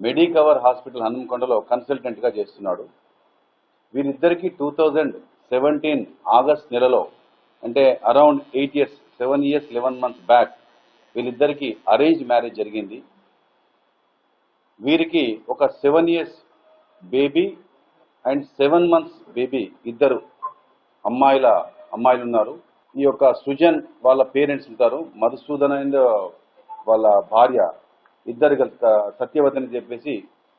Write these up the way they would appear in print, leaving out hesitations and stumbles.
Medicover hospital హనుమకొండలో కన్సల్టెంట్గా చేస్తున్నాడు. వీరిద్దరికీ 2017 August నెలలో, అంటే around 8 years 7 years 11 months back వీళ్ళిద్దరికీ అరేంజ్ మ్యారేజ్ జరిగింది. వీరికి ఒక 7 years baby and 7 months baby, ఇద్దరు అమ్మాయిలు ఉన్నారు. ఈ యొక్క సృజన్ వాళ్ళ పేరెంట్స్ ఉంటారు, మధుసూదన్ అండ్ వాళ్ళ భార్య ఇద్దరు సత్యవతి అని చెప్పేసి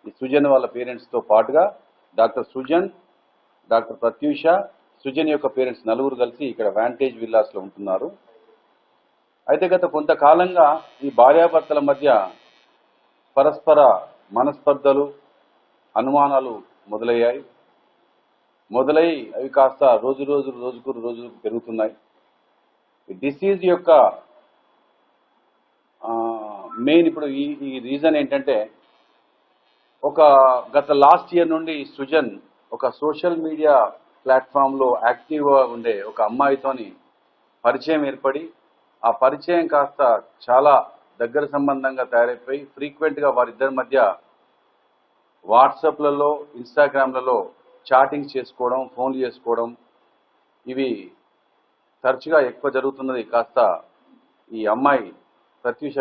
ఈ సృజన్ వాళ్ళ పేరెంట్స్తో పాటుగా డాక్టర్ సృజన్, డాక్టర్ ప్రత్యూష, సృజన్ యొక్క పేరెంట్స్ నలుగురు కలిసి ఇక్కడ వాంటేజ్ విల్లాస్లో ఉంటున్నారు. అయితే గత కొంతకాలంగా ఈ భార్యాభర్తల మధ్య పరస్పర మనస్పర్ధలు, అనుమానాలు మొదలై అవి కాస్త రోజుకు పెరుగుతున్నాయి. ఈ డిసీజ్ యొక్క మెయిన్ ఇప్పుడు ఈ రీజన్ ఏంటంటే, గత లాస్ట్ ఇయర్ నుండి సృజన్ ఒక సోషల్ మీడియా ప్లాట్ఫామ్లో యాక్టివ్గా ఉండే ఒక అమ్మాయితోని పరిచయం ఏర్పడి, ఆ పరిచయం కాస్త చాలా దగ్గర సంబంధంగా తయారైపోయి ఫ్రీక్వెంట్గా వారిద్దరి మధ్య వాట్సాప్లలో, ఇన్స్టాగ్రామ్లలో చాటింగ్ చేసుకోవడం, ఫోన్లు చేసుకోవడం, ఇవి తరచుగా ఎక్కువ జరుగుతున్నది కాస్త ఈ అమ్మాయి ప్రత్యూష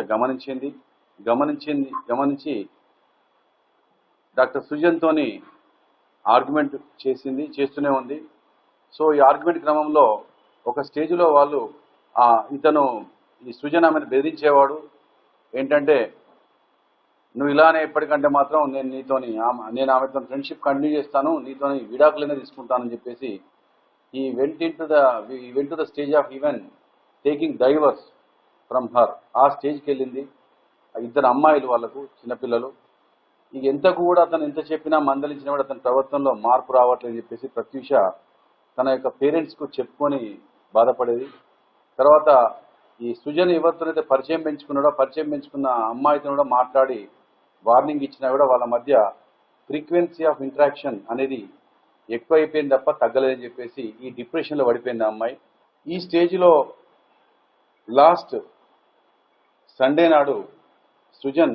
గమనించి డాక్టర్ సృజన్తోని ఆర్గ్యుమెంట్ చేస్తూనే ఉంది. సో ఈ ఆర్గ్యుమెంట్ క్రమంలో ఒక స్టేజ్లో వాళ్ళు ఈ సృజన్ ఆమెను బెదిరించేవాడు. ఏంటంటే, నువ్వు ఇలానే ఎప్పటికంటే మాత్రం నేను ఆమెతో ఫ్రెండ్షిప్ కంటిన్యూ చేస్తాను, నీతోని విడాకులనే తీసుకుంటానని చెప్పేసి ఈ went to the stage of even taking divorce from her. ఆ స్టేజ్కి వెళ్ళింది. ఇద్దరు అమ్మాయిలు, వాళ్ళకు చిన్నపిల్లలు. ఇక అతను ఎంత చెప్పినా, మందలించినా కూడా అతని ప్రవర్తనలో మార్పు రావట్లేదని చెప్పేసి ప్రత్యూష తన యొక్క పేరెంట్స్కు చెప్పుకొని బాధపడేది. తర్వాత ఈ సృజన్ ఎవరితోనైతే పరిచయం పెంచుకున్న అమ్మాయితో కూడా మాట్లాడి వార్నింగ్ ఇచ్చినా కూడా వాళ్ళ మధ్య ఫ్రీక్వెన్సీ ఆఫ్ ఇంటరాక్షన్ అనేది ఎక్కువైపోయింది తప్ప తగ్గలేదని చెప్పేసి ఈ డిప్రెషన్లో పడిపోయింది ఆ అమ్మాయి. ఈ స్టేజ్లో లాస్ట్ సండే నాడు సృజన్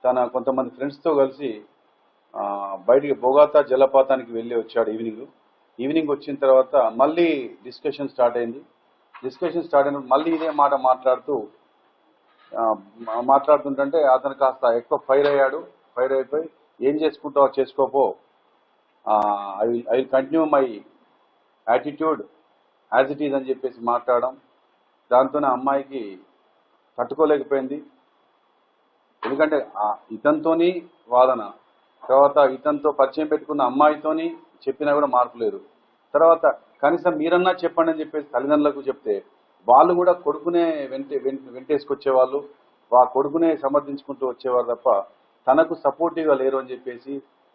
తన కొంతమంది ఫ్రెండ్స్తో కలిసి బయటికి బొగాతా జలపాతానికి వెళ్ళి వచ్చాడు. ఈవినింగ్ వచ్చిన తర్వాత మళ్ళీ డిస్కషన్ స్టార్ట్ అయినప్పుడు మళ్ళీ ఇదే మాట మాట్లాడుతుంటే అతను కాస్త ఎక్కువ ఫైర్ అయిపోయి, ఏం చేసుకుంటావో చేసుకోపో, I will continue my attitude as it is అని చెప్పేసి మాట్లాడడం. దాంతోనే అమ్మాయికి తట్టుకోలేకపోయింది. ఎందుకంటే ఇతనితోని వాదన, తర్వాత ఇతనితో పరిచయం పెట్టుకున్న అమ్మాయితోని చెప్పినా కూడా మార్పు లేదు. తర్వాత కనీసం మీరన్నా చెప్పండి అని చెప్పేసి తల్లిదండ్రులకు చెప్తే వాళ్ళు కూడా కొడుకునే వెంటేసుకొచ్చేవాళ్ళు, కొడుకునే సమర్థించుకుంటూ వచ్చేవారు తప్ప తనకు సపోర్టివ్గా లేరు అని చెప్పేసి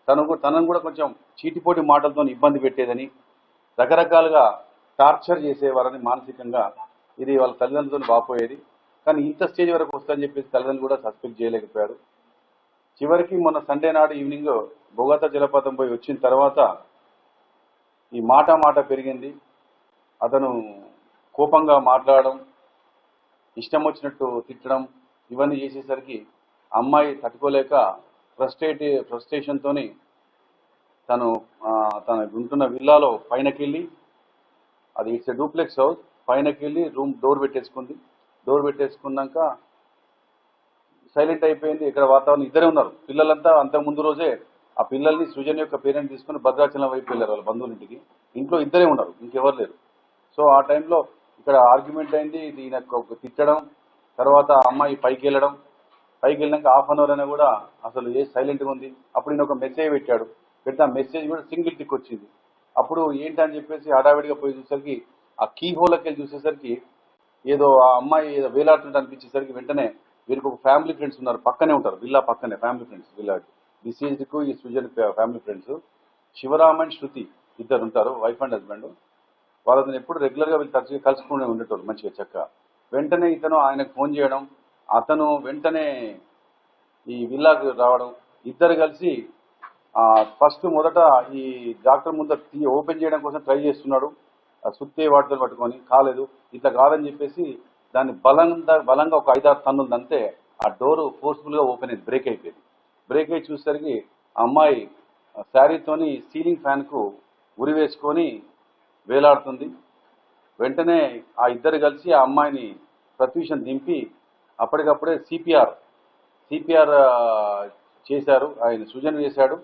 తనను కూడా కొంచెం చీటిపోటి మాటలతో ఇబ్బంది పెట్టేదని, రకరకాలుగా టార్చర్ చేసేవారని మానసికంగా ఇది వాళ్ళ తల్లిదండ్రులతో వాపోయేది. కానీ ఇంత స్టేజ్ వరకు వస్తుందని చెప్పేసి తల్లిదండ్రులు కూడా సస్పెక్ట్ చేయలేకపోయారు. చివరికి మొన్న సండే నాడు ఈవినింగ్ బొగాతా జలపాతం పోయి వచ్చిన తర్వాత ఈ మాట పెరిగింది. అతను కోపంగా మాట్లాడడం, ఇష్టం వచ్చినట్టు తిట్టడం, ఇవన్నీ చేసేసరికి అమ్మాయి తట్టుకోలేక ఫ్రస్ట్రేషన్తోని తను ఉంటున్న విల్లాలో పైనకెళ్ళి, అది ఇట్స్ డూప్లెక్స్ హౌస్, పైనకెళ్ళి రూమ్ డోర్ పెట్టేసుకున్నాక సైలెంట్ అయిపోయింది. ఇక్కడ వాతావరణం ఇద్దరే ఉన్నారు. పిల్లలంతా అంతకు ముందు రోజే ఆ పిల్లల్ని సృజన్ యొక్క పేరెంట్ తీసుకుని భద్రాచలం వైపు వెళ్ళారు వాళ్ళ బంధువులింటికి. ఇంట్లో ఇద్దరే ఉన్నారు, ఇంకెవరు లేరు. సో ఆ టైంలో ఇక్కడ ఆర్గ్యుమెంట్ అయింది. ఈయన తిట్టడం, తర్వాత అమ్మాయి పైకి వెళ్ళినాక హాఫ్ అన్ అవర్ అయినా కూడా అసలు సైలెంట్గా ఉంది. అప్పుడు ఈయన ఒక మెసేజ్ పెడితే ఆ మెసేజ్ కూడా సింగిల్ టిక్ వచ్చింది. అప్పుడు ఏంటని చెప్పేసి హడావిడిగా పోయి చూసేసరికి ఆ కీ హోల్కి వెళ్ళి చూసేసరికి ఏదో ఆ అమ్మాయి ఏదో వేలాడుతుంటే అనిపించేసరికి వెంటనే వీరికి ఒక ఫ్యామిలీ ఫ్రెండ్స్ ఉన్నారు, పక్కనే ఉంటారు, విల్లా పక్కనే ఫ్యామిలీ ఫ్రెండ్స్, డిసీజ్డ్కు ఈ Srujan family friends Sivaram and Shruti ఇద్దరు ఉంటారు, వైఫ్ అండ్ హస్బెండ్. వాళ్ళని ఎప్పుడు రెగ్యులర్గా వీళ్ళు తరచుగా కలుసుకునే ఉండేటోళ్ళు మంచిగా చక్క. వెంటనే ఇతను ఆయనకు ఫోన్ చేయడం, అతను వెంటనే ఈ విల్లాకు రావడం, ఇద్దరు కలిసి మొదట ఈ డాక్టర్ ముందర ఓపెన్ చేయడం కోసం ట్రై చేస్తున్నాడు. ఆ సుత్తే వాటితో పట్టుకొని కాలేదు. ఇట్లా కాదని చెప్పేసి దాన్ని బలంగా ఒక 5-6 టన్నులు అంతే ఆ డోరు ఫోర్స్ఫుల్గా ఓపెన్ అయింది, బ్రేక్ అయిపోయింది. బ్రేక్ అయ్యి చూసేసరికి ఆ అమ్మాయి శారీతోని సీలింగ్ ఫ్యాన్కు ఉరి వేసుకొని వేలాడుతుంది. వెంటనే ఆ ఇద్దరు కలిసి ఆ అమ్మాయిని ప్రత్యూషం దింపి అప్పటికప్పుడే సిపిఆర్ చేశారు. ఆయన సృజన చేశాడు,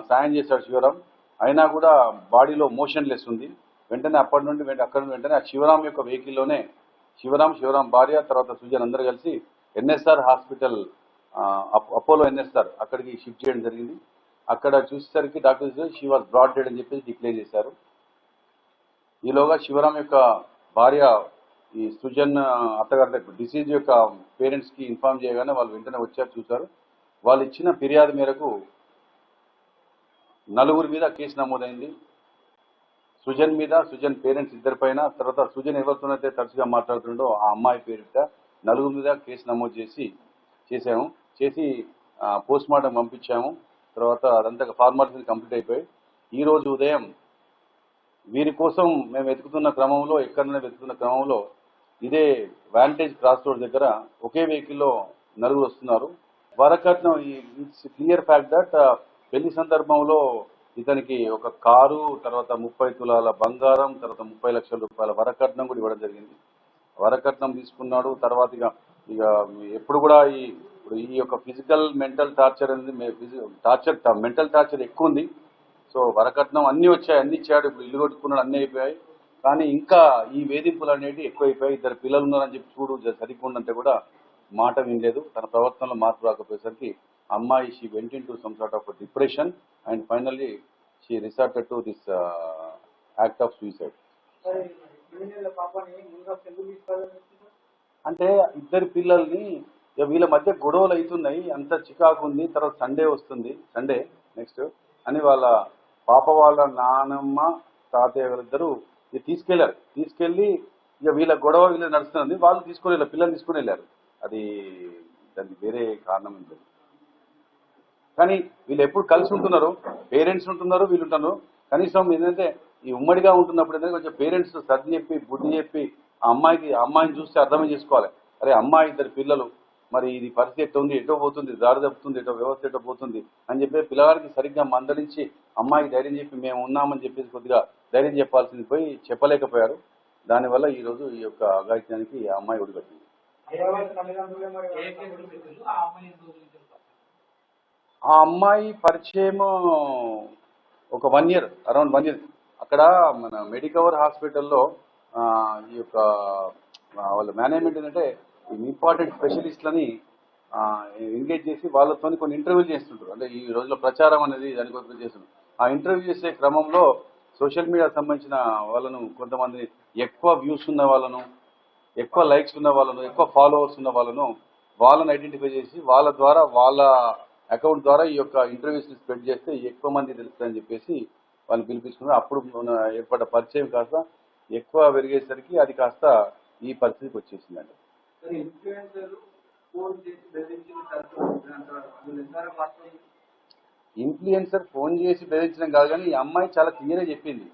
సాయం చేశాడు శివరాం. అయినా కూడా బాడీలో మోషన్లెస్ ఉంది. వెంటనే అక్కడి నుండి వెంటనే ఆ శివరాం యొక్క వెహికల్లోనే శివరాం భార్య తర్వాత సృజన్ అందరూ కలిసి ఎన్ఎస్ఆర్ హాస్పిటల్, అపోలో ఎన్ఎస్ఆర్ అక్కడికి షిఫ్ట్ చేయడం జరిగింది. అక్కడ చూసేసరికి doctor she was brought dead అని చెప్పేసి డిక్లేర్ చేశారు. ఈలోగా శివరాం యొక్క భార్య ఈ సృజన్ అత్తగారి డిసీజ్ యొక్క పేరెంట్స్కి ఇన్ఫార్మ్ చేయగానే వాళ్ళు వెంటనే వచ్చారు, చూశారు. వాళ్ళు ఇచ్చిన ఫిర్యాదు మేరకు 4 మీద కేసు నమోదైంది. సృజన్ మీద, సృజన్ పేరెంట్స్ ఇద్దరిపైన, తర్వాత సృజన్ ఎవరితోనైతే తరచుగా మాట్లాడుతుండో ఆ అమ్మాయి పేరిట 4 మీద కేసు నమోదు చేసి పోస్ట్ మార్టం పంపించాము. తర్వాత అదంతా ఫార్మాలిటీ కంప్లీట్ అయిపోయి ఈరోజు ఉదయం వీరి కోసం మేము వెతుకుతున్న క్రమంలో ఇదే వాంటేజ్ క్రాస్ రోడ్ దగ్గర ఒకే వెహికల్లో 4 వస్తున్నారు. వరకట్నం, ఇట్స్ క్లియర్ ఫ్యాక్ట్ దట్ పెళ్లి సందర్భంలో ఇతనికి ఒక కారు, తర్వాత 30 తులాల బంగారం, తర్వాత 30 లక్షల రూపాయల వరకట్నం కూడా ఇవ్వడం జరిగింది. వరకట్నం తీసుకున్నాడు. తర్వాత ఇక ఎప్పుడు కూడా ఈ యొక్క ఫిజికల్ మెంటల్ టార్చర్ అనేది మెంటల్ టార్చర్ ఎక్కువ ఉంది. సో వరకట్నం అన్నీ వచ్చాయి, అన్ని ఇచ్చాడు. ఇప్పుడు ఇల్లు కొట్టుకున్నాడు, అన్నీ అయిపోయాయి. కానీ ఇంకా ఈ వేధింపులు అనేవి ఎక్కువైపోయాయి. 2 పిల్లలు ఉన్నారని చెప్పి చూడు సరిపోండంటే కూడా మాట వినలేదు. తన ప్రవర్తనలో మార్పు రాకపోయేసరికి అమ్మాయి she went in to some sort of depression and finally she resorted to this act of suicide. అంటే 2 పిల్లల్ని వీళ్ళ మధ్య గొడవలు అవుతున్నాయి, అంత చికాకు ఉంది. తర్వాత సండే వస్తుంది, నెక్స్ట్ అని వాళ్ళ పాప వాళ్ళ నానమ్మ తాతయ్య వాళ్ళిద్దరూ తీసుకెళ్ళి ఇక వీళ్ళ గొడవ నడుస్తుంది. వాళ్ళు పిల్లల్ని తీసుకుని వెళ్ళారు. అది దానికి వేరే కారణం లేదు. కానీ వీళ్ళు ఎప్పుడు కలిసి ఉంటున్నారు, పేరెంట్స్ ఉంటున్నారు, వీళ్ళు ఉంటున్నారు. కనీసం ఏంటంటే ఈ ఉమ్మడిగా ఉంటున్నప్పుడు ఏంటంటే కొంచెం పేరెంట్స్ సర్ది చెప్పి బుద్ధి చెప్పి అమ్మాయిని చూస్తే అర్థమే చేసుకోవాలి. అరే అమ్మాయి 2 పిల్లలు, మరి ఇది పరిస్థితి ఎట్టో ఉంది, ఎటో పోతుంది, దారి తప్పుతుంది, ఎటో వ్యవస్థ ఎటో పోతుంది అని చెప్పి పిల్లవాడికి సరిగ్గా మందలించి అమ్మాయికి ధైర్యం చెప్పి మేము ఉన్నామని చెప్పేసి కొద్దిగా ధైర్యం చెప్పాల్సింది పోయి చెప్పలేకపోయారు. దానివల్ల ఈరోజు ఈ యొక్క అఘాయిత్యానికి ఆ అమ్మాయి ఒడిగట్టింది. ఆ అమ్మాయి పరిచయం ఒక 1 year, అరౌండ్ 1 year. అక్కడ మన మెడికవర్ హాస్పిటల్లో ఈ యొక్క వాళ్ళ మేనేజ్మెంట్ ఏంటంటే ఇంపార్టెంట్ స్పెషలిస్ట్లని ఎంగేజ్ చేసి వాళ్ళతో కొన్ని ఇంటర్వ్యూలు చేస్తుంటారు. అంటే ఈ రోజుల్లో ప్రచారం అనేది దానికోసం చేస్తున్నారు. ఆ ఇంటర్వ్యూ చేసే క్రమంలో సోషల్ మీడియాకి సంబంధించిన వాళ్ళను, కొంతమంది ఎక్కువ వ్యూస్ ఉన్న వాళ్ళను, ఎక్కువ లైక్స్ ఉన్న వాళ్ళను, ఎక్కువ ఫాలోవర్స్ ఉన్న వాళ్ళని ఐడెంటిఫై చేసి వాళ్ళ అకౌంట్ ద్వారా ఈ యొక్క ఇంటర్వ్యూస్ని స్ప్రెడ్ చేస్తే ఎక్కువ మంది తెలుస్తారని చెప్పేసి వాళ్ళు పిలిపించుకున్నారు. అప్పుడు ఏర్పడ్డ పరిచయం కాస్త ఎక్కువ పెరిగేసరికి అది కాస్త ఈ పరిస్థితికి వచ్చేసిందండి. ఇన్ఫ్లుయెన్సర్ ఫోన్ చేసి బెదిరించడం కాదు, కానీ ఈ అమ్మాయి చాలా క్లియర్గా చెప్పింది,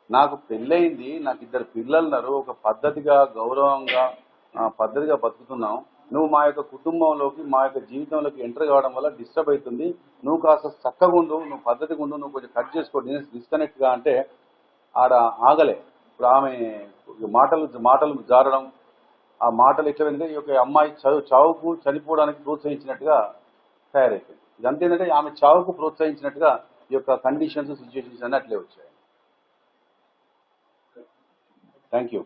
నాకు పెళ్ళయింది, నాకు 2 పిల్లలు ఉన్నారు, ఒక పద్ధతిగా గౌరవంగా పద్ధతిగా బతుకుతున్నాం, నువ్వు మా యొక్క కుటుంబంలోకి మా యొక్క జీవితంలోకి ఎంటర్ కావడం వల్ల డిస్టర్బ్ అవుతుంది, నువ్వు కాస్త చక్కగా ఉండు, నువ్వు పద్ధతిగా ఉండు, నువ్వు కొంచెం కట్ చేసుకో డిస్కనెక్ట్గా అంటే ఆడ ఆగలే. ఇప్పుడు ఆమె మాటలు జారడం, ఆ మాటలు ఎట్లా ఈ యొక్క అమ్మాయి చావుకు చనిపోవడానికి ప్రోత్సహించినట్టుగా తయారైపోయింది. ఇదంతా ఏంటంటే ఆమె చావుకు ప్రోత్సహించినట్టుగా ఈ యొక్క కండిషన్స్ సిచ్యువేషన్స్ అన్నీ అట్లే వచ్చాయి. Thank you.